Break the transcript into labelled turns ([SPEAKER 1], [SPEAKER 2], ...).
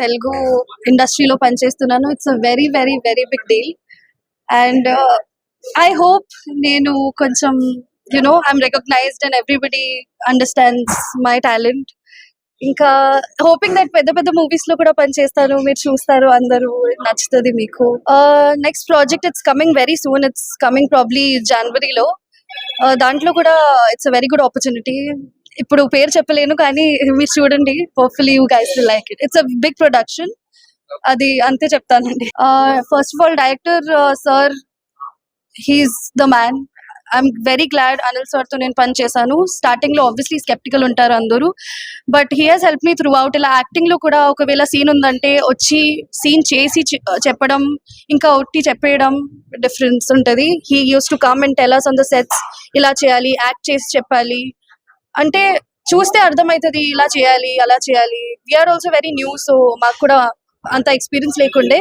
[SPEAKER 1] తెలుగు ఇండస్ట్రీలో పనిచేస్తున్నాను. It's a very very very big deal and I hope నేను కొంచెం I'm recognized and everybody understands my talent. ఇంకా hoping that పెద్ద పెద్ద మూవీస్ లో కూడా పనిచేస్తాను, మీరు చూస్తారు, అందరూ నచ్చుతుంది మీకు. Next project it's coming very soon, it's coming probably జనవరిలో. దాంట్లో కూడా it's a very good opportunity. ఇప్పుడు పేరు చెప్పలేను కానీ మీరు చూడండి, hopefully you guys will like it. It's a big production, అది అంతే చెప్తానండి. First of all director sir, he's the man. I'm very glad Anil sir తో నేను పని చేశాను. స్టార్టింగ్ లో ఆబ్వియస్లీ స్కెప్టికల్ ఉంటారు అందరూ, but he has help me through out. ఇలా యాక్టింగ్ లో కూడా ఒకవేళ సీన్ ఉందంటే వచ్చి సీన్ చేసి చెప్పడం, ఇంకా ఒట్టి చెప్పేయడం డిఫరెన్స్ ఉంటుంది. He use to come and tell us on the sets, ఇలా చేయాలి, యాక్ట్ చేసి చెప్పాలి అంటే చూస్తే అర్థమవుతుంది, ఇలా చేయాలి అలా చేయాలి. We're also very new, so మాకు కూడా అంత ఎక్స్పీరియన్స్ లేకుండే.